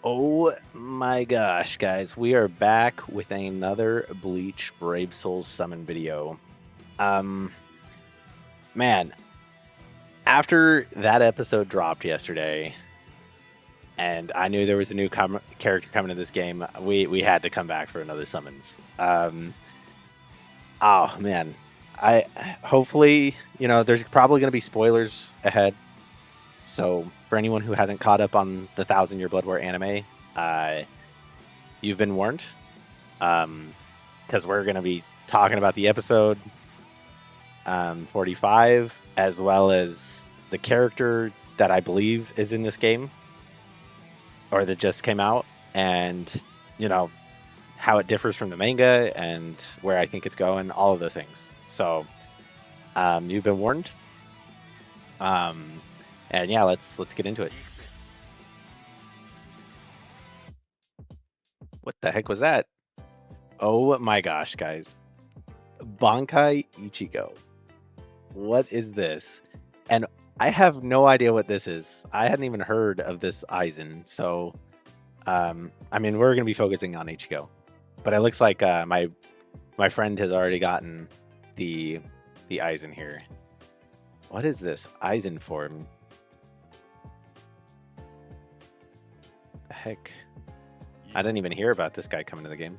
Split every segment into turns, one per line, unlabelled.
Oh my gosh, guys, we are back with another Bleach Brave Souls summon video. Um, man, after that episode dropped yesterday, and I knew there was a new character coming to this game, we had to come back for another summons. Oh man, I hopefully there's probably going to be spoilers ahead. So for anyone who hasn't caught up on the Thousand Year Blood War anime, uh, you've been warned. Because we're going to be talking about the episode 45, as well as the character that I believe is in this game, or that just came out, and you know how it differs from the manga and where I think it's going, all of those things. So you've been warned. And yeah, let's get into it. What the heck was that? Oh my gosh, guys. Bankai Ichigo. What is this? And I have no idea what this is. I hadn't even heard of this Aizen. So, I mean, we're going to be focusing on Ichigo. But it looks like my friend has already gotten the Aizen here. What is this Aizen form? The heck? I didn't even hear about this guy coming to the game.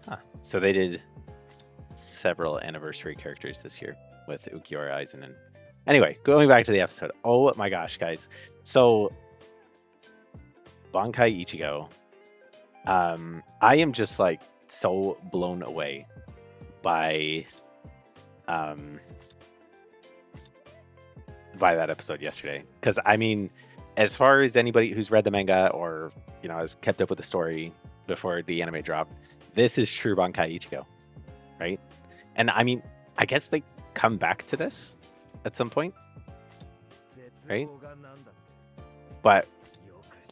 Huh. So they did several anniversary characters this year with Ukiura Aizen. And anyway, going back to the episode. Oh my gosh, guys. So Bankai Ichigo. I am just like so blown away by that episode yesterday. Because I mean, as far as anybody who's read the manga or has kept up with the story before the anime dropped, this is true Bankai Ichigo, right? And I mean, I guess they come back to this at some point, right? But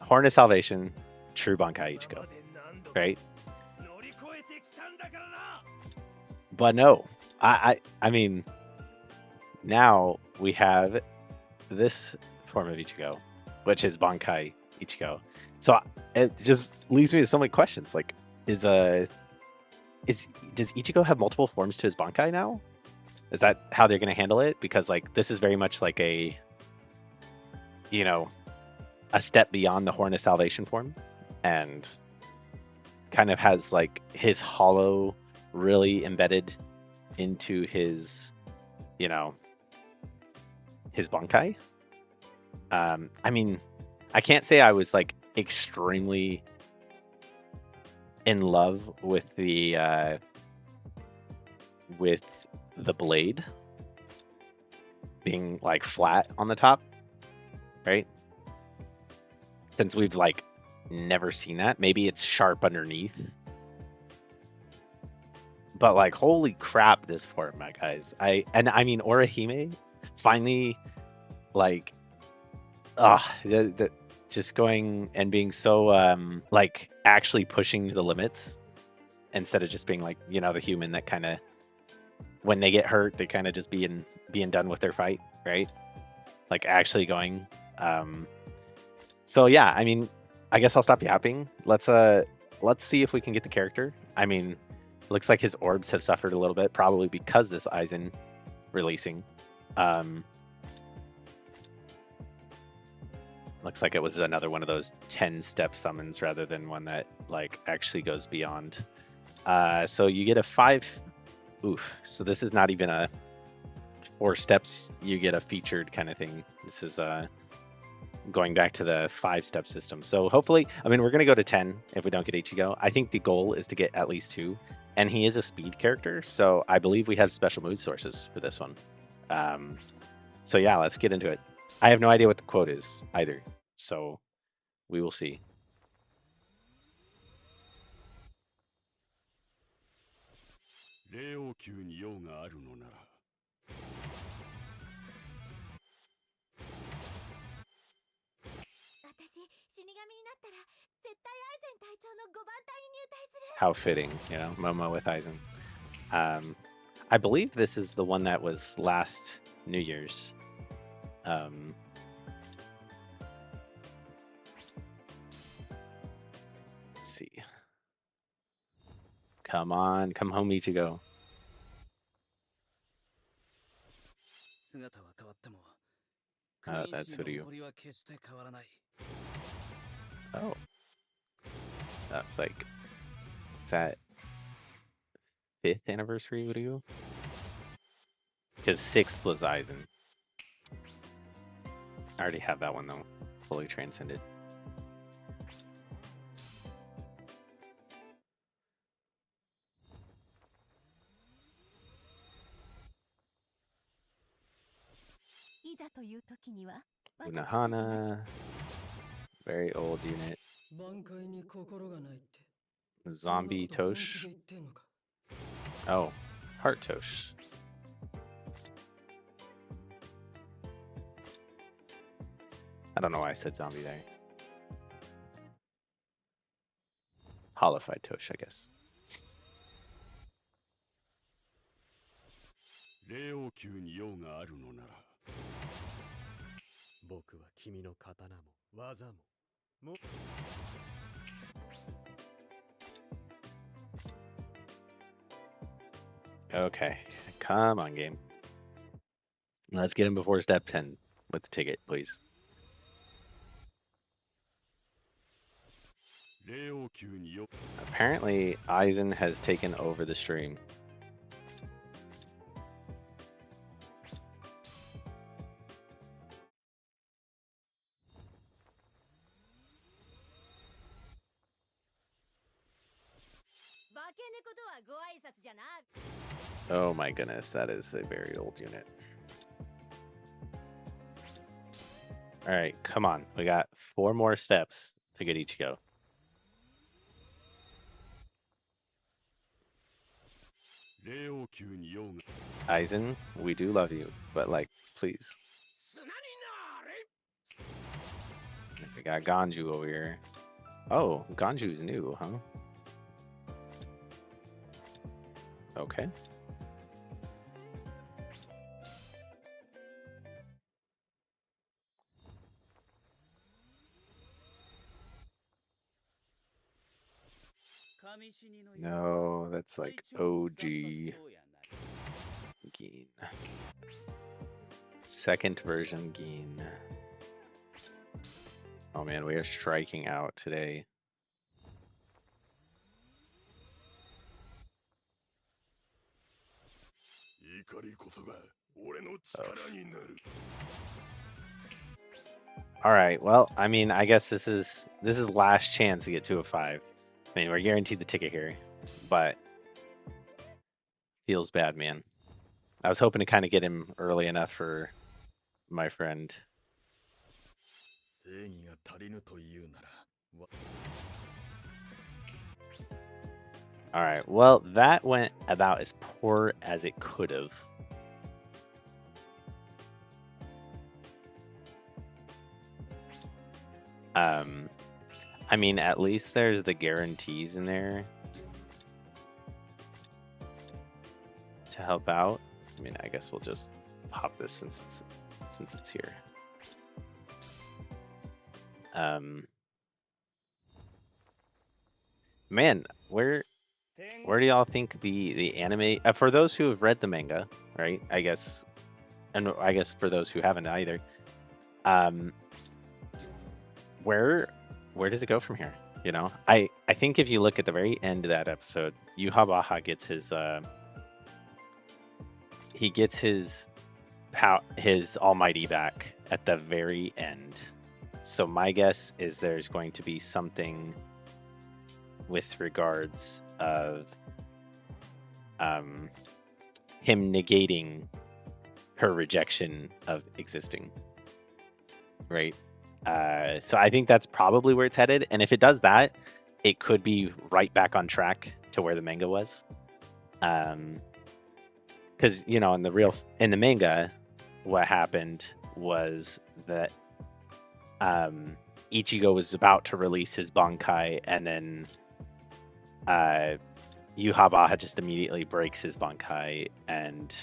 Horn of Salvation, true Bankai Ichigo, right? But no, I mean, now we have this form of Ichigo, which is Bankai Ichigo. So it just leaves me with so many questions. Like, does Ichigo have multiple forms to his Bankai now? Is that how they're going to handle it? Because like this is very much like a step beyond the Horn of Salvation form, and kind of has like his hollow really embedded into his his Bankai. I mean, I can't say I was like extremely in love with the blade being like flat on the top, right? Since we've like never seen that. Maybe it's sharp underneath. But like, holy crap, this form, my guys. I mean, Orihime finally like just going and being so like actually pushing the limits instead of just being like the human that kind of, when they get hurt, they kind of just being done with their fight, right? Like actually going. So yeah, I mean, I guess I'll stop yapping. Let's see if we can get the character. I mean, looks like his orbs have suffered a little bit, probably because this Aizen releasing. Looks like it was another one of those 10-step summons rather than one that like actually goes beyond. So you get a 5. Oof. So this is not even a 4 steps. You get a featured kind of thing. This is going back to the 5-step system. So hopefully, I mean, we're going to go to 10 if we don't get Ichigo. I think the goal is to get at least 2. And he is a speed character, so I believe we have special move sources for this one. So yeah, let's get into it. I have no idea what the quote is either, so we will see. How fitting, Momo with Aizen. I believe this is the one that was last New Year's. Um, let's see. Come on, come home, Ichigo. That's Suryu. Oh, that's like, is that 5th anniversary Uryu? Because 6th was Aizen. I already have that one though, fully transcended. Unohana, very old unit. Zombie Tosh. Oh, Heart Tosh. I don't know why I said zombie there. Holified Tosh, I guess. Okay, come on, game. Let's get him before step 10 with the ticket, please. Apparently, Aizen has taken over the stream. Oh my goodness, that is a very old unit. All right, come on. We got 4 more steps to get Ichigo. Aizen, we do love you, but like, please. We got Ganju over here. Oh, Ganju's new, huh? Okay. No, that's like OG Gin. 2nd version Gin. Oh man, we are striking out today. All right. Well, I mean, I guess this is last chance to get 2 of 5. I mean, we're guaranteed the ticket here, but feels bad, man. I was hoping to kind of get him early enough for my friend. All right. Well, that went about as poor as it could have. I mean, at least there's the guarantees in there to help out. I mean, I guess we'll just pop this since it's here. Man, where do y'all think the anime? For those who have read the manga, right? I guess, and I guess for those who haven't either, where does it go from here? You know, I think if you look at the very end of that episode, Yuhabaha gets his his almighty back at the very end. So my guess is there's going to be something with regards of him negating her rejection of existing, right? So I think that's probably where it's headed, and if it does that, it could be right back on track to where the manga was. Because you know, in the manga, what happened was that Ichigo was about to release his Bankai, and then Yuhabaha just immediately breaks his Bankai and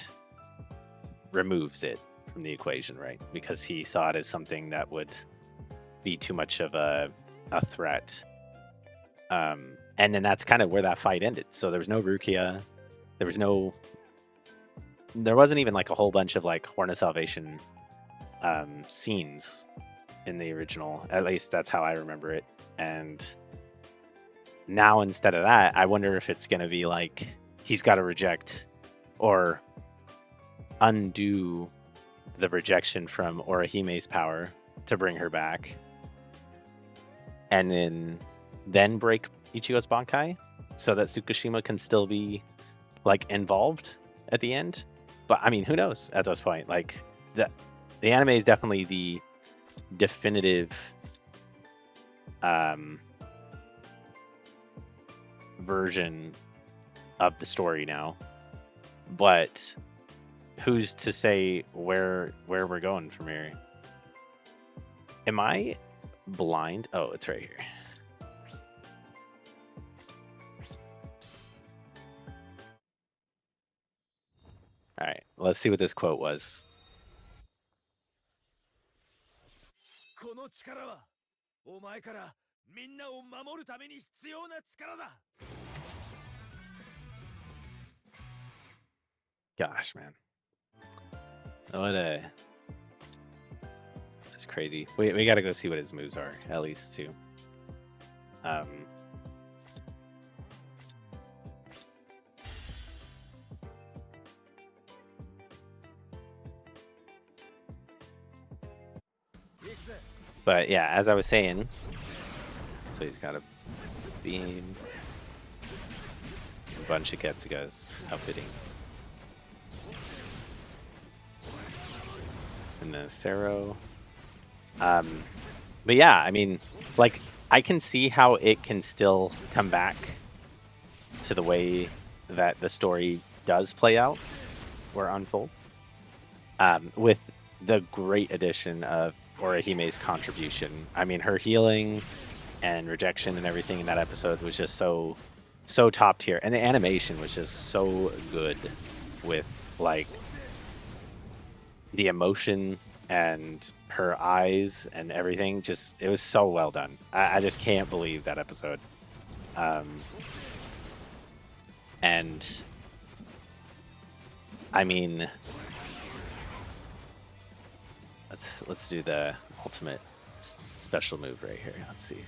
removes it from the equation, right? Because he saw it as something that would be too much of a threat. And then that's kind of where that fight ended. So there was no Rukia. There wasn't even like a whole bunch of like Horn of Salvation scenes in the original. At least that's how I remember it. And now instead of that, I wonder if it's going to be like he's got to reject or undo the rejection from Orahime's power to bring her back, and then break Ichigo's Bankai so that Tsukushima can still be like involved at the end. But I mean, who knows at this point? Like the anime is definitely the definitive version of the story now. But who's to say where we're going from here? Am I blind? Oh, it's right here. All right, let's see what this quote was. Gosh, man. That's crazy. We gotta go see what his moves are, at least too. But yeah, as I was saying, so he's got a beam, a bunch of Getsugas, how fitting. And then Sero. But yeah, I mean, like, I can see how it can still come back to the way that the story does play out or unfold. With the great addition of Orahime's contribution. I mean, her healing and rejection and everything in that episode was just so top tier. And the animation was just so good with, like, the emotion and her eyes and everything. Just, it was so well done. I just can't believe that episode. And I mean, let's do the ultimate special move right here. Let's see.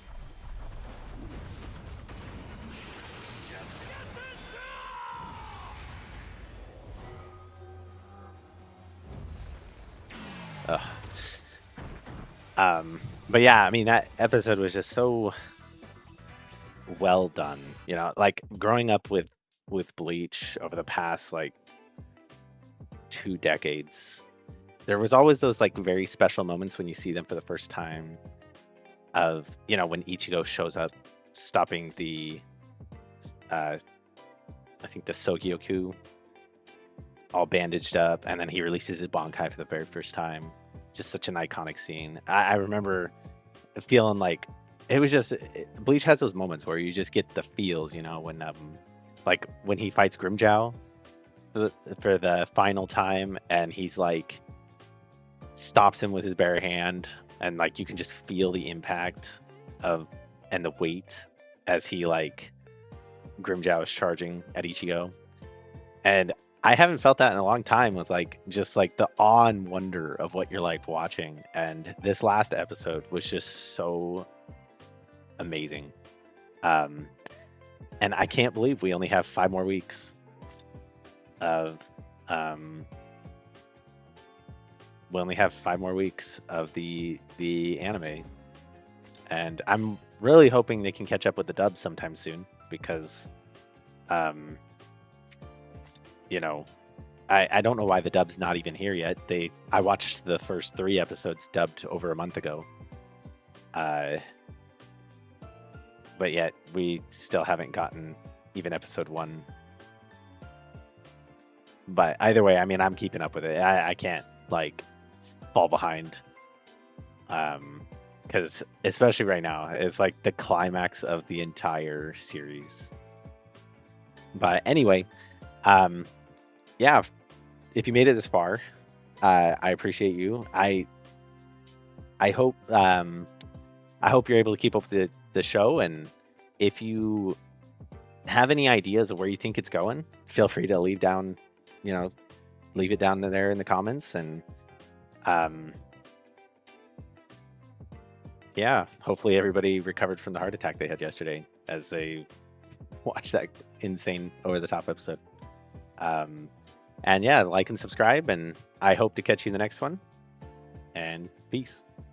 But yeah, I mean, that episode was just so well done. You know, like growing up with Bleach over the past like 2 decades, there was always those like very special moments when you see them for the first time. Of, you know, when Ichigo shows up, stopping the, I think the Sogyoku, all bandaged up, and then he releases his Bankai for the very first time. Just such an iconic scene. I remember feeling like it was just Bleach has those moments where you just get the feels, you know, when like when he fights Grimjow for the final time, and he's like stops him with his bare hand, and like you can just feel the impact of and the weight as he like Grimjow is charging at Ichigo. And I haven't felt that in a long time with like just like the awe and wonder of what you're like watching. And this last episode was just so amazing. And I can't believe we only have 5 more weeks of we only have 5 more weeks of the anime. And I'm really hoping they can catch up with the dub sometime soon, because you know, I don't know why the dub's not even here yet. I watched the first 3 episodes dubbed over a month ago. But yet we still haven't gotten even episode 1. But either way, I mean, I'm keeping up with it. I can't like fall behind. Because especially right now, it's like the climax of the entire series. But anyway, yeah, if you made it this far, I appreciate you. I hope you're able to keep up with the show, and if you have any ideas of where you think it's going, feel free to leave it down there in the comments. And yeah, hopefully everybody recovered from the heart attack they had yesterday as they watched that insane over the top episode. And yeah, like and subscribe, and I hope to catch you in the next one. And peace.